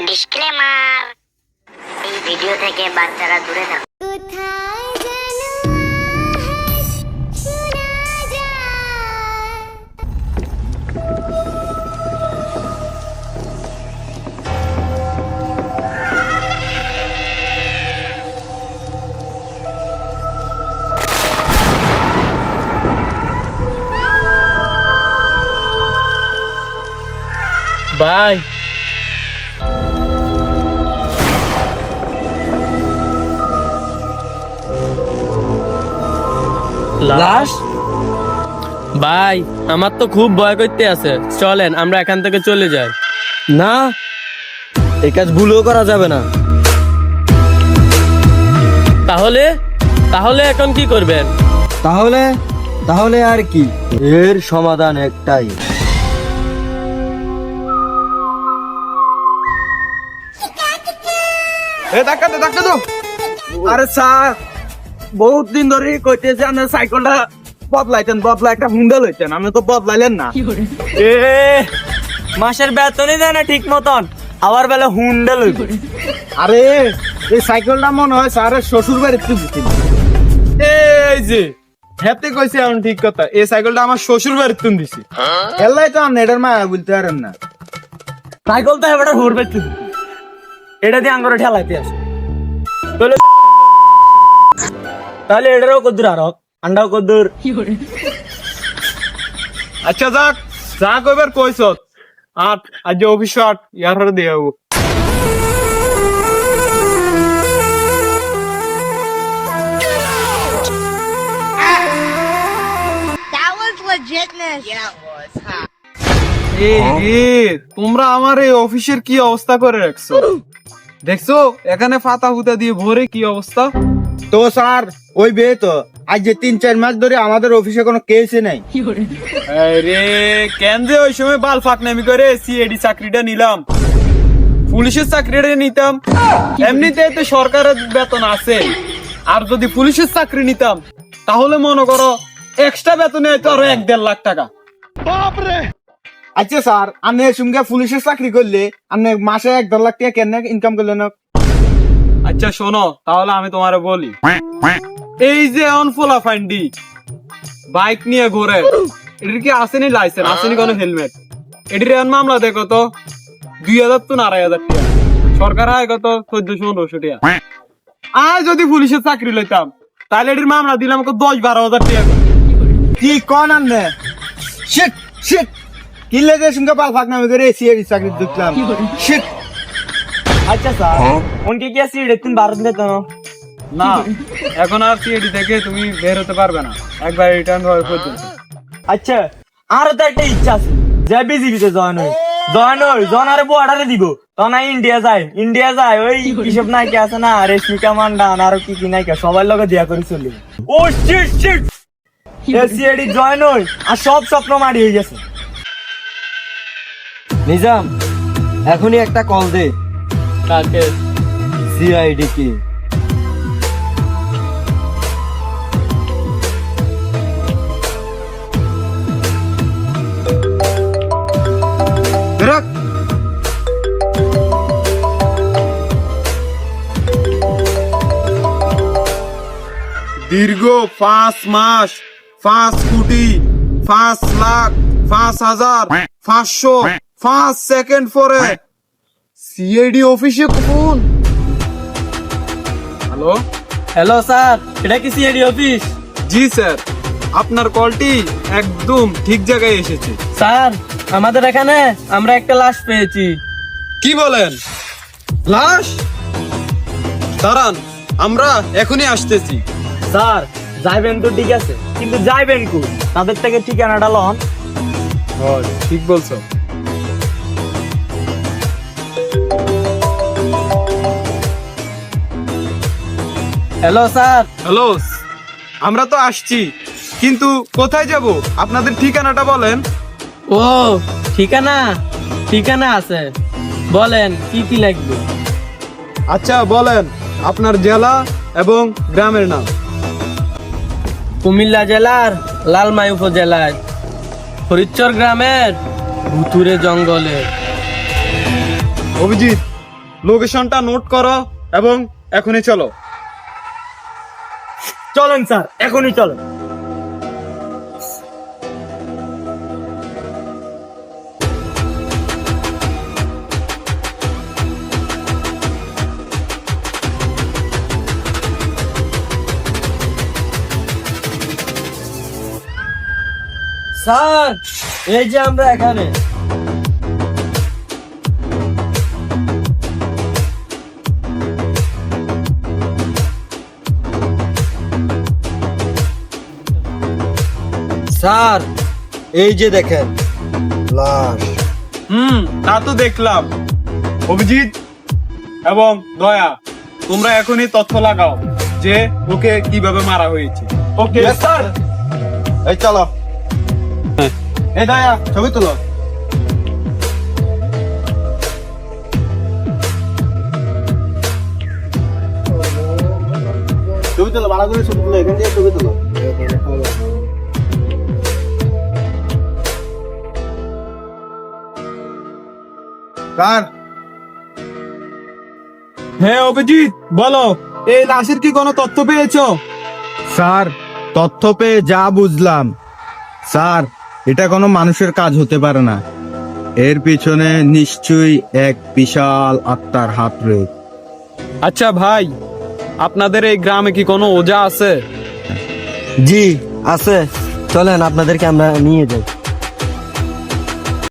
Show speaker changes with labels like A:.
A: Disclaimer, এই video থেকে বাচ্চারা দূরে থাকুন।
B: ভাই লাশ ভাই, আমার তো খুব ভয় করতে আছে। চলেন আমরা এখান থেকে চলে যাই।
C: না, এই কাজ ভুলেও করা যাবে না।
B: তাহলে তাহলে এখন কি করবেন?
C: তাহলে তাহলে আর কি, এর সমাধান একটাই।
D: আরে স্যার, বহুত দিন ধরে কইতেছি আপনার সাইকেলটা বদলা একটা হুন্ডা লইতেন, আমি তো বদলাইলেন না।
C: মাসের বেতনই দেয় না ঠিক মতন, আবার বেলা হুন্ডা লইব।
D: আরে এই সাইকেলটা মনে হয় স্যারের শ্বশুর বাড়িতে দিতেন। এই যে হ্যাপতে কইছে এখন ঠিক কথা, এই সাইকেলটা আমার শ্বশুর বাড়িতে দিছি। এলাই তো আপনি এটার মায়া বলতে পারেন না।
C: সাইকেল তো এবার হুড় বেচতে, এটা দিয়ে আঙ্গুরে ঠেলাইতে আছে। তাহলে এটারও কদ্দুর আর আন্ডাও কদ্দুর।
D: আচ্ছা যাক যা কইবার কইছ, আর আজ অফিস ইয়ার হারে দিয়ে যাবো।
A: That was legitness. Yeah, it was.
D: তোমরা আমার এই অফিসের কি অবস্থা করে রাখছো দেখছো? এখানে ফাতা ফুতা দিয়ে ভরে কি অবস্থা। তো স্যার ওই বে তো আজ যে 3-4 মাস ধরে আমাদের অফিসে কোনো কেসই নাই। আরে কেন যে ওই সময় বাল ফাঁকনামি করে সিএডি চাকরিটা নিলাম, পুলিশের চাকরিটা নিতাম। এমনিতে তো সরকারের বেতন আছে, আর যদি পুলিশের চাকরি নিতাম তাহলে মনে করো এক্সট্রা বেতনে হয়তো আরো 1-1.5 লাখ টাকা। আচ্ছা স্যার, আপনি সঙ্গে পুলিশের চাকরি করলে আপনি মাসে 1-1.5 লাখ টাকা কেন ইনকাম করলেন? আচ্ছা শোনো, তাহলে আমি তোমারে বলি, এই যে অনফোলা ফাইন্ডি বাইক নিয়ে ঘুরে, এটির কি আসেনি লাইসেন্স, আসেনি কোনো হেলমেট, এটির মামলা দেখো তো 2,000 তো 2,500 টাকা, সরকার হয় কত 1400-1500 টাকা। আর যদি পুলিশের চাকরি লইতাম তাহলে এটির মামলা দিলাম 10-12 হাজার টাকা। কি কন আনলে শিট শিট কি লেগে সঙ্গে বাল ফাঁকনামি করে সিএডি চাকরি ঢুকলাম। শিট।
C: আচ্ছা স্যার, উনকে কি আসি রেতিন 12 দিন তো
D: না, এখন আর সিএডি থেকে তুমি বের হতে পারবে না, একবার রিটার্ন হওয়ার পর্যন্ত।
C: আচ্ছা, আরো তো একটা ইচ্ছা আছে যে বিজিবিতে জয়েন আরে বর্ডারে দিব, তখন ইন্ডিয়া যায় ওই কিসব নায়িকা আছে না, রেশমিকা মান্ডান আরো কি কি নায়িকা সবার লগে দিয়া করে চলি। ও শিট শিট, সিএডি জয়েন হই আর সব স্বপ্ন মারি হয়ে গেছে। নিজাম, এখনই একটা কল দে।
B: কাকে?
C: সিআইডি কি?
D: দীর্ঘ 5 মাস 5 কোটি 5 লাখ 5,000 500 5 সেকেন্ড পরে সিআইডি অফিসে ফোন। হ্যালো
C: হ্যালো স্যার, এটা কি সিআইডি অফিস?
D: জি স্যার, আপনার কলটি একদম ঠিক জায়গায় এসেছে।
C: স্যার, আমাদের এখানে আমরা একটা লাশ পেয়েছি।
D: কি বলেন? লাশ? দাঁড়ান, আমরা এখনই আসতেছি।
C: স্যার, যাইবেন তো ঠিক আছে, কিন্তু যাইবেন কো? তাদের থেকে ঠিকানাটা লন।
D: ঠিক বলছো।
C: Hello sir.
D: হ্যালো, আমরা তো আসছি, কিন্তু কোথায় যাব? আপনাদের ঠিকানাটা বলেন।
B: ও ঠিকানা আছে, বলেন কি কি লাগবে?
D: আচ্ছা বলেন আপনার জেলা এবং গ্রামের নাম।
B: কুমিল্লা জেলার লালমাই উপজেলায় হরিচর গ্রামের ভুতুরে জঙ্গলে।
D: অভিজিৎ, লোকেশনটা নোট করো এবং এখনই চলো।
C: চলেন স্যার, এখনই চলেন।
B: স্যার, এই যে আমরা এখানে।
E: স্যার, এই যে দেখেন লাশ।
D: তা তো দেখলাম। অভিজিৎ এবং দয়া, তোমরা এখনই তথ্য লাগাও যে ওকে কিভাবে মারা হয়েছে। Okay
C: sir.
E: এই চলো,
C: এই দয়া, ছবি তুলো।
E: ছবি তোলো, ভালো করে ছবি তোলো, এখান থেকে ছবি তোলো। স্যার,
D: হ্যাঁ অভিজিৎ, বলো এই লাশের কি কোনো তথ্য পেয়েছো?
E: স্যার, তথ্য পেয়ে যা বুঝলাম, স্যার এটা কোনো মানুষের কাজ হতে পারে না। এর পিছনে নিশ্চয়ই এক বিশাল আত্মার হাত রয়েছে।
D: আচ্ছা ভাই, আপনাদের এই গ্রামে কি কোনো ওঝা আছে?
E: জি আছে, চলেন আপনাদেরকে আমরা নিয়ে যাই।